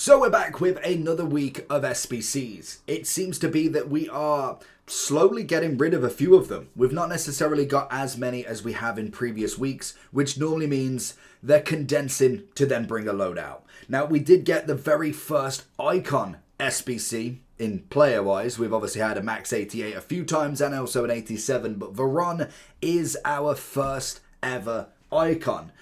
So we're back with another week of SBCs. It seems to be that we are slowly getting rid of a few of them. We've not necessarily got as many as we have in previous weeks, which normally means they're condensing to then bring a load out. Now, we did get the very first Icon SBC in player-wise. We've obviously had a max 88 a few times and also an 87, but Veron is our first ever Icon.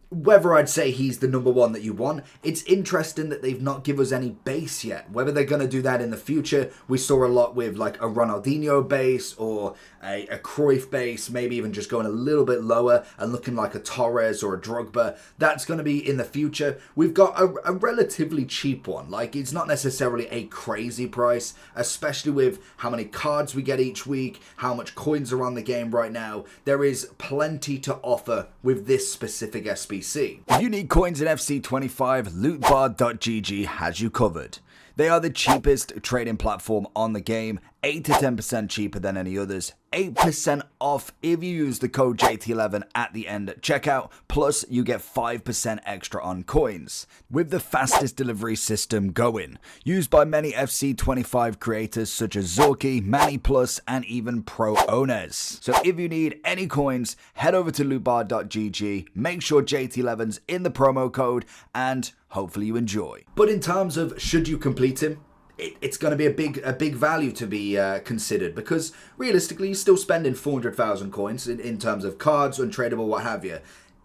Whether I'd say he's the number one that you want, it's interesting that they've not given us any base yet. Whether they're going to do that in the future, we saw a lot with like a Ronaldinho base or a Cruyff base, maybe even just going a little bit lower and looking like a Torres or a Drogba. That's going to be in the future. We've got a relatively cheap one. Like, it's not necessarily a crazy price, especially with how many cards we get each week, how much coins are on the game right now. There is plenty to offer with this specific SBC. If you need coins in FC25, lootbar.gg has you covered. They are the cheapest trading platform on the game, 8 to 10% cheaper than any others, 8% off if you use the code JT11 at the end at checkout, plus you get 5% extra on coins. With the fastest delivery system going, used by many FC25 creators such as Zorky, Manny Plus, and even Pro owners. So if you need any coins, head over to lootbar.gg, make sure JT11's in the promo code, and hopefully you enjoy. But in terms of should you complete him, it's going to be a big value to be considered, because realistically, you're still spending 400,000 coins in terms of cards, untradeable, what have you.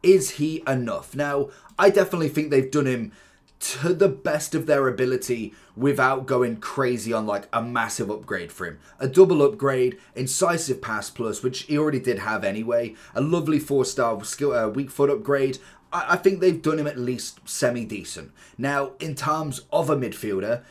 Is he enough? Now, I definitely think they've done him to the best of their ability without going crazy on like a massive upgrade for him. A double upgrade, incisive pass plus, which he already did have anyway, a lovely 4-star skill weak foot upgrade. I think they've done him at least semi-decent. Now, in terms of a midfielder,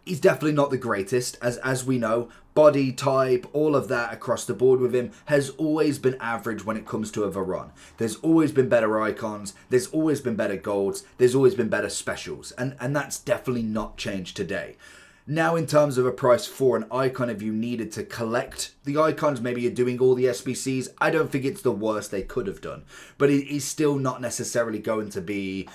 he's definitely not the greatest, as we know. Body type, all of that across the board with him has always been average when it comes to a Veron. There's always been better icons, there's always been better golds, there's always been better specials, and that's definitely not changed today. Now, in terms of a price for an icon, if you needed to collect the icons, maybe you're doing all the SBCs, I don't think it's the worst they could have done. But it is still not necessarily going to be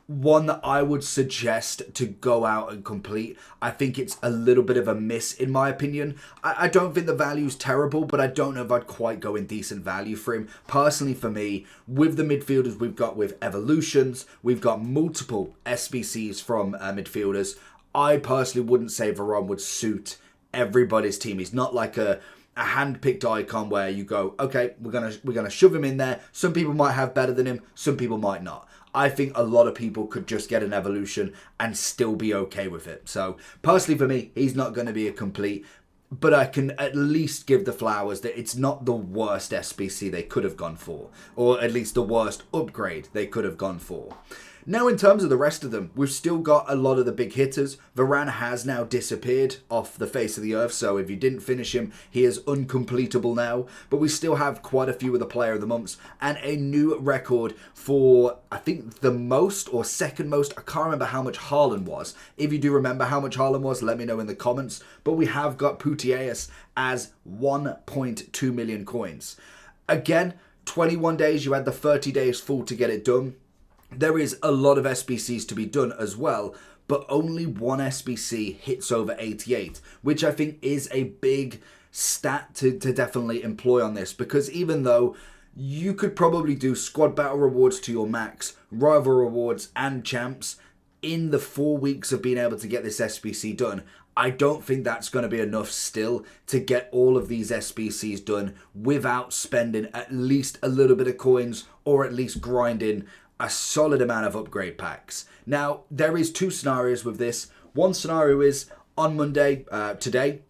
one that I would suggest to go out and complete. I think it's a little bit of a miss in my opinion. I don't think the value's terrible, but I don't know if I'd quite go in decent value for him. Personally, for me, with the midfielders we've got with evolutions, we've got multiple SBCs from midfielders. I personally wouldn't say Veron would suit everybody's team. He's not like a hand-picked icon where you go, okay, we're gonna shove him in there. Some people might have better than him, some people might not. I think a lot of people could just get an evolution and still be okay with it. So personally for me, he's not going to be a complete, but I can at least give the flowers that it's not the worst SBC they could have gone for, or at least the worst upgrade they could have gone for. Now, in terms of the rest of them, we've still got a lot of the big hitters. Veron has now disappeared off the face of the earth, so if you didn't finish him, he is uncompletable now. But we still have quite a few of the player of the months, and a new record for, I think, the most or second most. I can't remember how much Haaland was. If you do remember how much Haaland was, let me know in the comments. But we have got Putellas as 1.2 million coins. Again, 21 days, you had the 30 days full to get it done. There is a lot of SBCs to be done as well, but only one SBC hits over 88, which I think is a big stat to definitely employ on this, because even though you could probably do squad battle rewards to your max, rival rewards and champs in the 4 weeks of being able to get this SBC done, I don't think that's going to be enough still to get all of these SBCs done without spending at least a little bit of coins, or at least grinding a solid amount of upgrade packs. Now, there is two scenarios with this. One scenario is on Monday, today,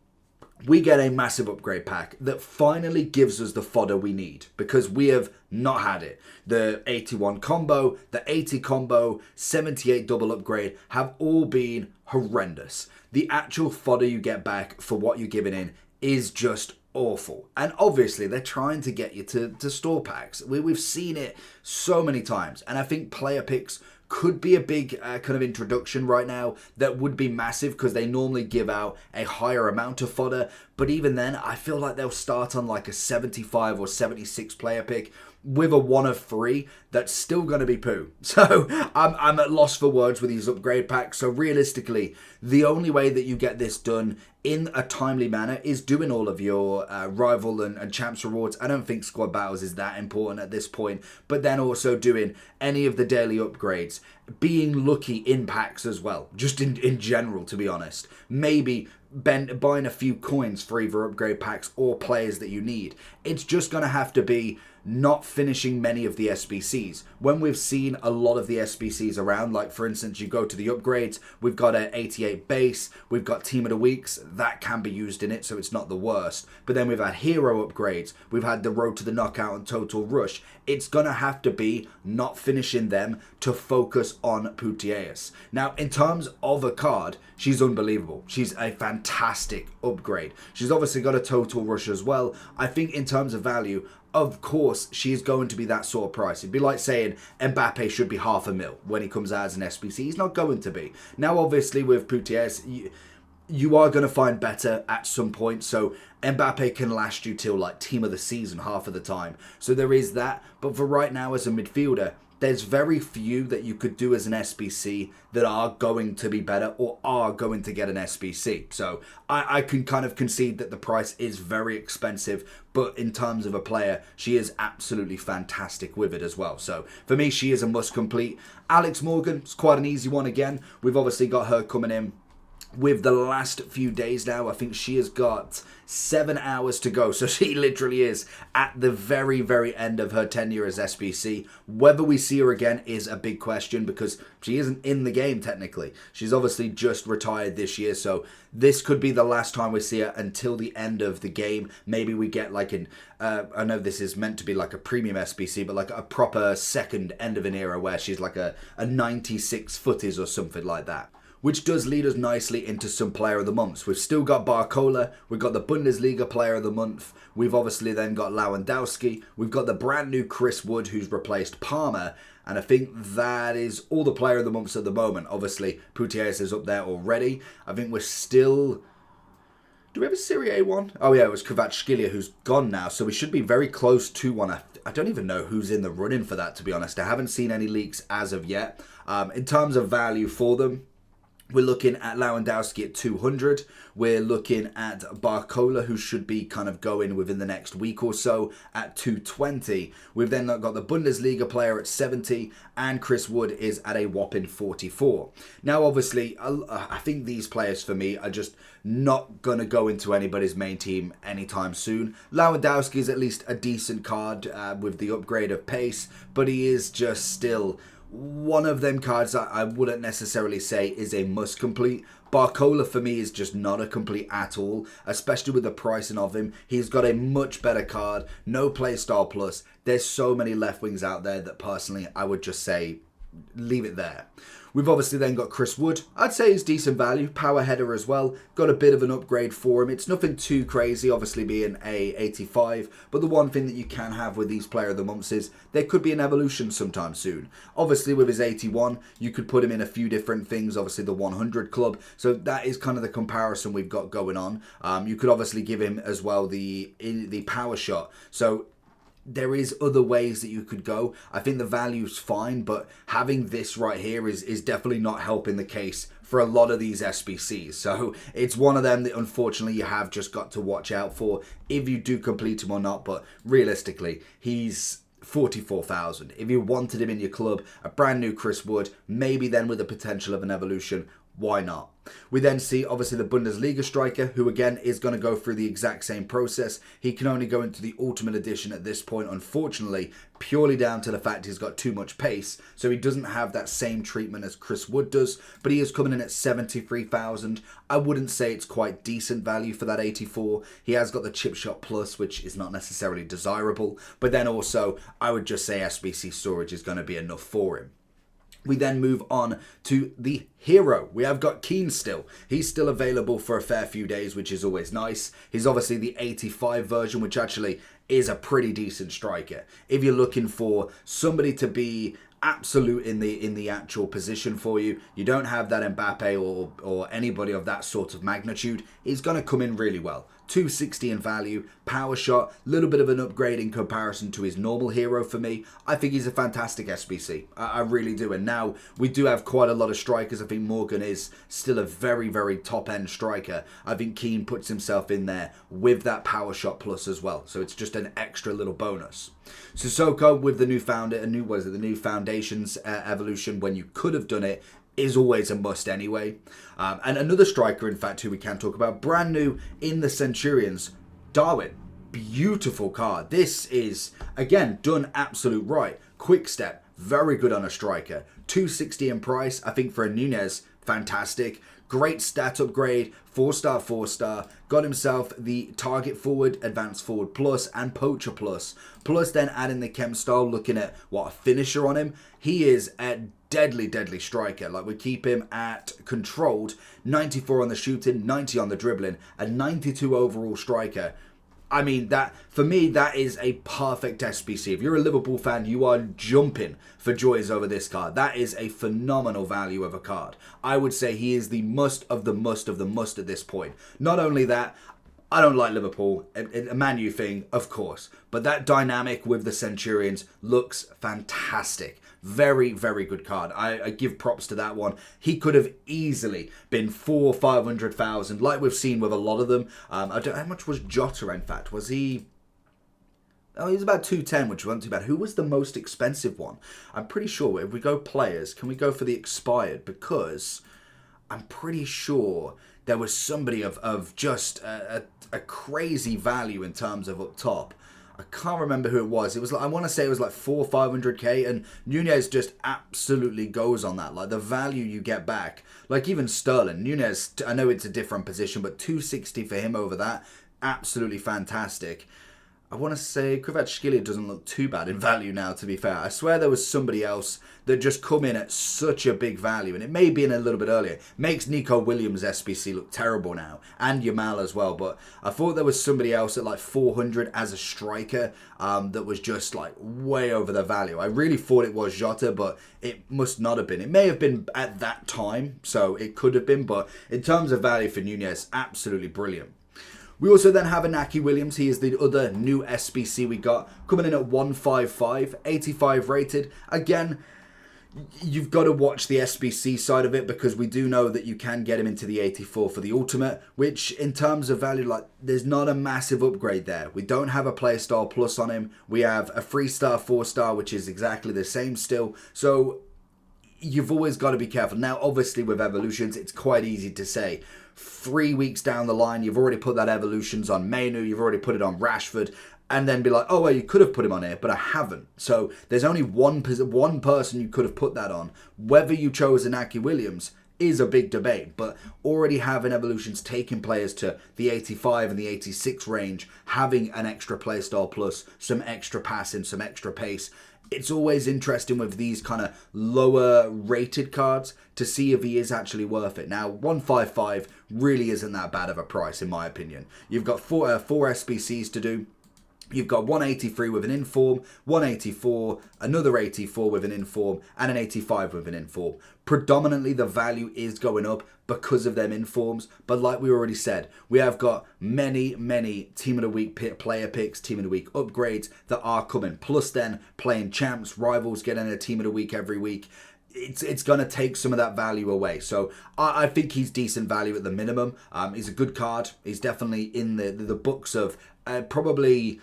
we get a massive upgrade pack that finally gives us the fodder we need, because we have not had it. The 81 combo, the 80 combo, 78 double upgrade have all been horrendous. The actual fodder you get back for what you're giving in is just awful. And obviously they're trying to get you to store packs. We've seen it so many times, and I think player picks could be a big kind of introduction right now that would be massive, because they normally give out a higher amount of fodder. But even then, I feel like they'll start on like a 75 or 76 player pick with a 1 of 3. that's still going to be poo. So I'm at loss for words with these upgrade packs. So realistically, the only way that you get this done in a timely manner is doing all of your rival and champs rewards. I don't think squad battles is that important at this point, but then also doing any of the daily upgrades, being lucky in packs as well, just in general, to be honest. Maybe buying a few coins for either upgrade packs or players that you need. It's just going to have to be not finishing many of the SBCs. When we've seen a lot of the SBCs around, like for instance, you go to the upgrades, we've got an 88 base, we've got Team of the Weeks, that can be used in it, so it's not the worst. But then we've had hero upgrades, we've had the Road to the Knockout and Total Rush. It's going to have to be not finishing them to focus on Putellas. Now, in terms of a card, she's unbelievable. She's a fantastic upgrade. She's obviously got a Total Rush as well. I think in terms of value, of course, she is going to be that sort of price. It'd be like saying Mbappe should be $500,000 when he comes out as an SBC. He's not going to be. Now, obviously, with Putellas, you are going to find better at some point. So Mbappe can last you till like team of the season half of the time. So there is that. But for right now, as a midfielder, there's very few that you could do as an SBC that are going to be better or are going to get an SBC. So I can kind of concede that the price is very expensive, but in terms of a player, she is absolutely fantastic with it as well. So for me, she is a must complete. Alex Morgan, it's quite an easy one again. We've obviously got her coming in with the last few days now. I think she has got 7 hours to go. So she literally is at the very, very end of her tenure as SBC. Whether we see her again is a big question because she isn't in the game technically. She's obviously just retired this year. So this could be the last time we see her until the end of the game. Maybe we get like an, I know this is meant to be like a premium SBC, but like a proper second end of an era where she's like a 96 footies or something like that. Which does lead us nicely into some Player of the Months. We've still got Barcola, we've got the Bundesliga Player of the Month, we've obviously then got Lewandowski, we've got the brand new Chris Wood who's replaced Palmer, and I think that is all the Player of the Months at the moment. Obviously, Putellas is up there already. I think we're still... Do we have a Serie A one? Oh yeah, it was Kvaratskhelia who's gone now, so we should be very close to one. I don't even know who's in the running for that, to be honest. I haven't seen any leaks as of yet. In terms of value for them, we're looking at Lewandowski at 200. We're looking at Barcola, who should be kind of going within the next week or so, at 220. We've then got the Bundesliga player at 70, and Chris Wood is at a whopping 44. Now, obviously, I think these players for me are just not going to go into anybody's main team anytime soon. Lewandowski is at least a decent card with the upgrade of pace, but he is just still one of them cards that I wouldn't necessarily say is a must complete. Barcola for me is just not a complete at all, especially with the pricing of him. He's got a much better card, no playstyle plus. There's so many left wings out there that personally I would just say leave it there. We've obviously then got Chris Wood. I'd say he's decent value. Power header as well. Got a bit of an upgrade for him. It's nothing too crazy, obviously being a 85. But the one thing that you can have with these Player of the Months is there could be an evolution sometime soon. Obviously with his 81, you could put him in a few different things. Obviously the 100 club. So that is kind of the comparison we've got going on. You could obviously give him as well the power shot. So there is other ways that you could go. I think the value's fine, but having this right here is definitely not helping the case for a lot of these SBCs. So it's one of them that unfortunately you have just got to watch out for if you do complete him or not. But realistically, he's 44,000. If you wanted him in your club, a brand new Chris Wood, maybe then with the potential of an evolution, why not? We then see obviously the Bundesliga striker, who again is going to go through the exact same process. He can only go into the Ultimate Edition at this point, unfortunately, purely down to the fact he's got too much pace. So he doesn't have that same treatment as Chris Wood does, but he is coming in at 73,000. I wouldn't say it's quite decent value for that 84. He has got the Chip Shot Plus, which is not necessarily desirable, but then also I would just say SBC storage is going to be enough for him. We then move on to the hero. We have got Keane still. He's still available for a fair few days, which is always nice. He's obviously the 85 version, which actually is a pretty decent striker. If you're looking for somebody to be absolute in the actual position for you. You don't have that Mbappe or anybody of that sort of magnitude. He's going to come in really well. 260 in value, power shot, little bit of an upgrade in comparison to his normal hero for me. I think he's a fantastic SBC. I really do. And now we do have quite a lot of strikers. I think Morgan is still a very, very top-end striker. I think Keane puts himself in there with that power shot plus as well. So it's just an extra little bonus. Sissoko with the new Foundations evolution, when you could have done it, is always a must anyway. And another striker, in fact, who we can talk about, brand new in the Centurions, Darwin. Beautiful card. This is, again, done absolute right. Quick step, very good on a striker. 260 in price, I think for a Nunez, fantastic. Great stat upgrade, 4-star, 4-star. Got himself the target forward, advanced forward plus, and poacher plus. Plus then adding the chem style, looking at what a finisher on him. He is a deadly, deadly striker. Like, we keep him at controlled, 94 on the shooting, 90 on the dribbling, a 92 overall striker. I mean, that for me, that is a perfect SBC. If you're a Liverpool fan, you are jumping for joys over this card. That is a phenomenal value of a card. I would say he is the must of the must of the must at this point. Not only that, I don't like Liverpool, a Man U thing, of course, but that dynamic with the Centurions looks fantastic. Very, very good card. I give props to that one. He could have easily been 400,000 or 500,000, like we've seen with a lot of them. I don't. How much was Jota, in fact? Was he... Oh, he was about 210, which wasn't too bad. Who was the most expensive one? I'm pretty sure, if we go players, can we go for the expired? Because I'm pretty sure there was somebody of just a crazy value in terms of up top. I can't remember who it was. It was like, I want to say it was like 400,000 or 500k, and Nunez just absolutely goes on that. Like, the value you get back, like even Sterling, Nunez, I know it's a different position, but 260 for him over that, absolutely fantastic. I want to say Kvaratskhelia doesn't look too bad in value now, to be fair. I swear there was somebody else that just come in at such a big value, and it may be in a little bit earlier. Makes Nico Williams SBC look terrible now, and Yamal as well, but I thought there was somebody else at like 400 as a striker that was just like way over the value. I really thought it was Jota, but it must not have been. It may have been at that time, so it could have been, but in terms of value for Nunez, absolutely brilliant. We also then have Inaki Williams. He is the other new SBC we got, coming in at 155, 85 rated. Again, you've got to watch the SBC side of it, because we do know that you can get him into the 84 for the ultimate, which in terms of value, like, there's not a massive upgrade there. We don't have a playstyle plus on him. We have a 3-star, 4-star, which is exactly the same still. So you've always got to be careful. Now, obviously, with evolutions, it's quite easy to say. 3 weeks down the line, you've already put that evolutions on Mainu, you've already put it on Rashford, and then be like, oh, well, you could have put him on here, but I haven't. So there's only one person you could have put that on. Whether you chose Inaki Williams is a big debate, but already having evolutions taking players to the 85 and the 86 range, having an extra playstyle plus, some extra passing, some extra pace, it's always interesting with these kind of lower rated cards to see if he is actually worth it. Now, 155 really isn't that bad of a price, in my opinion. You've got four SBCs to do. You've got 183 with an inform, 184, another 84 with an inform, and an 85 with an inform. Predominantly, the value is going up because of them informs, but like we already said, we have got many Team of the Week player picks, Team of the Week upgrades that are coming. Plus then, playing champs, rivals, getting a Team of the Week every week. It's going to take some of that value away. So I think he's decent value at the minimum. He's a good card. He's definitely in the books of probably...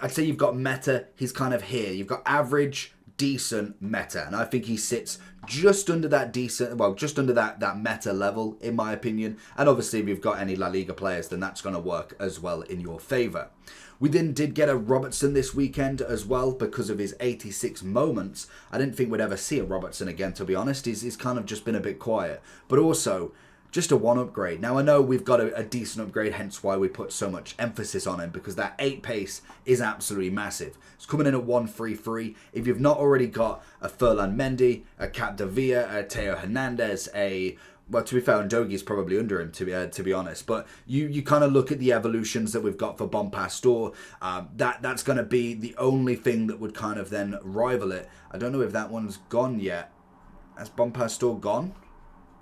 I'd say you've got meta, he's kind of here. You've got average, decent, meta. And I think he sits just under that decent, well, just under that meta level, in my opinion. And obviously, if you've got any La Liga players, then that's going to work as well in your favour. We then did get a Robertson this weekend as well because of his 86 moments. I didn't think we'd ever see a Robertson again, to be honest. He's kind of just been a bit quiet. But also, just a 1 upgrade. Now I know we've got a decent upgrade, hence why we put so much emphasis on him, because that 8 pace is absolutely massive. It's coming in at 133. If you've not already got a Furlan Mendy, a Capdevia, a Teo Hernandez, well, to be fair, Ndogie's probably under him, to be honest. But you kind of look at the evolutions that we've got for Bon Pastor. That's going to be the only thing that would kind of then rival it. I don't know if that one's gone yet. Has Bon Pastor gone?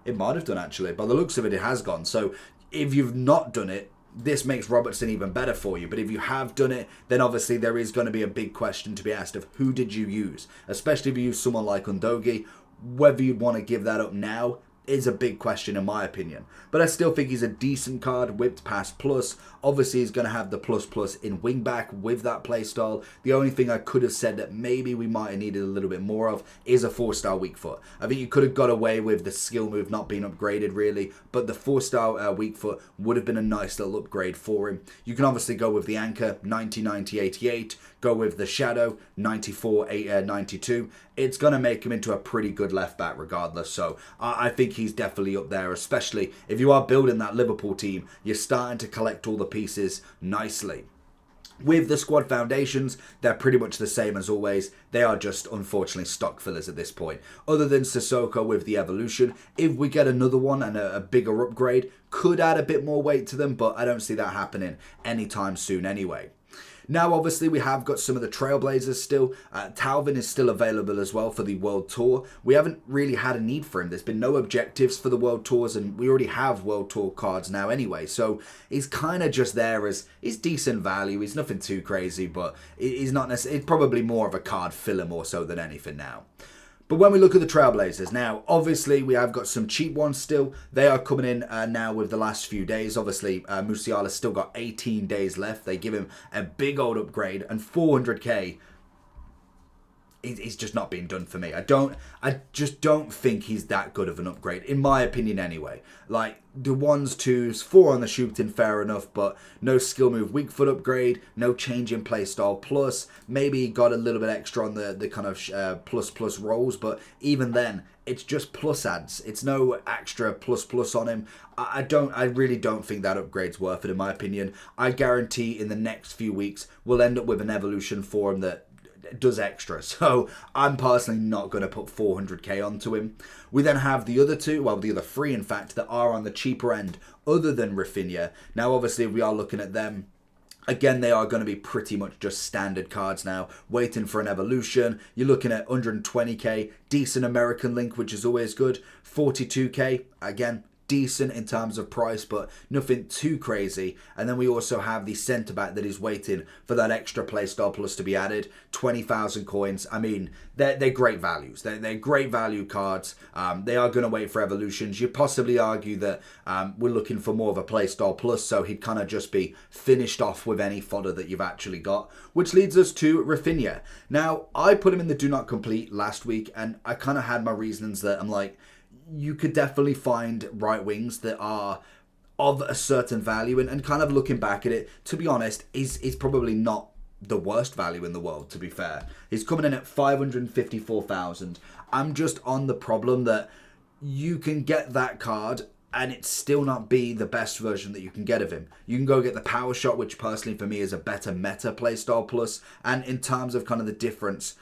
It might have done, actually. By the looks of it, it has gone. So if you've not done it, this makes Robertson even better for you. But if you have done it, then obviously there is going to be a big question to be asked of who did you use? Especially if you use someone like Ndogie. Whether you'd want to give that up now is a big question in my opinion. But I still think he's a decent card, whipped past plus. Obviously he's going to have the plus in wingback with that playstyle. The only thing I could have said that maybe we might have needed a little bit more of is a 4-star weak foot. I think you could have got away with the skill move not being upgraded really, but the 4-star weak foot would have been a nice little upgrade for him. You can obviously go with the anchor 90, 90, 88, go with the shadow 94, 92. It's going to make him into a pretty good left back regardless. So I think he's definitely up there, especially if you are building that Liverpool team. You're starting to collect all the pieces nicely. With the squad foundations, they're pretty much the same as always. They are just, unfortunately, stock fillers at this point. Other than Sissoko with the evolution, if we get another one and a bigger upgrade, could add a bit more weight to them, but I don't see that happening anytime soon anyway. Now, obviously, we have got some of the Trailblazers still. Talvin is still available as well for the World Tour. We haven't really had a need for him. There's been no objectives for the World Tours, and we already have World Tour cards now anyway. So he's kind of just there as he's decent value. He's nothing too crazy, but he's not necessarily. It's probably more of a card filler more so than anything now. But when we look at the Trailblazers, now, obviously, we have got some cheap ones still. They are coming in now with the last few days. Obviously, Musiala's still got 18 days left. They give him a big old upgrade, and 400k is just not being done for me. I just don't think he's that good of an upgrade, in my opinion anyway. Like, the 1s, 2s, 4 on the shooting, fair enough, but no skill move weak foot upgrade, no change in playstyle plus. Maybe he got a little bit extra on the kind of plus rolls, but even then, it's just plus adds. It's no extra plus on him. I really don't think that upgrade's worth it, in my opinion. I guarantee in the next few weeks, we'll end up with an evolution for him that does extra. So I'm personally not going to put 400k onto him. We then have the other two, well, the other three, in fact, that are on the cheaper end other than Raphinha. Now, obviously, we are looking at them. Again, they are going to be pretty much just standard cards now, waiting for an evolution. You're looking at 120k, decent American link, which is always good. 42k, again, decent in terms of price, but nothing too crazy. And then we also have the centre back that is waiting for that extra playstyle plus to be added. 20,000 coins. I mean, they're great values. They're great value cards. They are going to wait for evolutions. You possibly argue that we're looking for more of a playstyle plus, so he'd kind of just be finished off with any fodder that you've actually got, which leads us to Raphinha. Now, I put him in the do not complete last week, and I kind of had my reasons that I'm like, you could definitely find right wings that are of a certain value, and kind of looking back at it, to be honest, is probably not the worst value in the world, to be fair. He's coming in at 554,000. I'm just on the problem that you can get that card and it still not be the best version that you can get of him. You can go get the power shot, which personally for me is a better meta playstyle plus, and in terms of kind of the difference,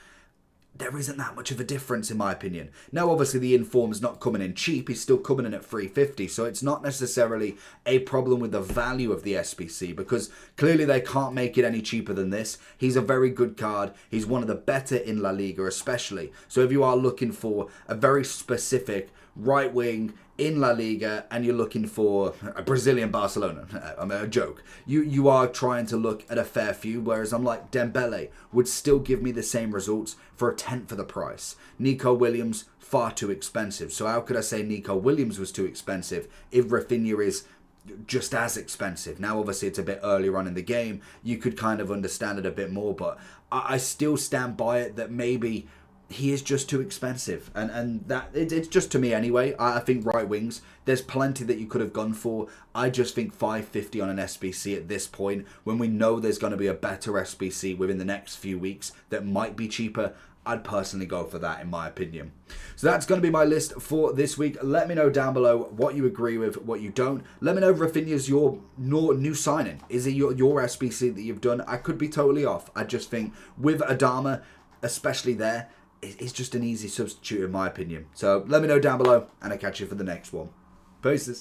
there isn't that much of a difference in my opinion. Now obviously the inform's not coming in cheap, he's still coming in at 350, so it's not necessarily a problem with the value of the SBC, because clearly they can't make it any cheaper than this. He's a very good card, he's one of the better in La Liga especially, so if you are looking for a very specific right wing in La Liga and you're looking for a Brazilian Barcelona, I mean, a joke, you are trying to look at a fair few, whereas I'm like, Dembele would still give me the same results for a tenth of the price. Nico Williams, far too expensive. So how could I say Nico Williams was too expensive if Raphinha is just as expensive? Now obviously it's a bit earlier on in the game, you could kind of understand it a bit more, but I still stand by it that maybe he is just too expensive, and that it's just, to me anyway, I think right wings, there's plenty that you could have gone for. I just think 550 on an SBC at this point, when we know there's going to be a better SBC within the next few weeks that might be cheaper, I'd personally go for that in my opinion. So that's going to be my list for this week. Let me know down below what you agree with, what you don't. Let me know if Raphinha's your new signing. Is it your SBC that you've done? I could be totally off. I just think with Adama, especially there, it's just an easy substitute in my opinion. So let me know down below and I'll catch you for the next one. Peace.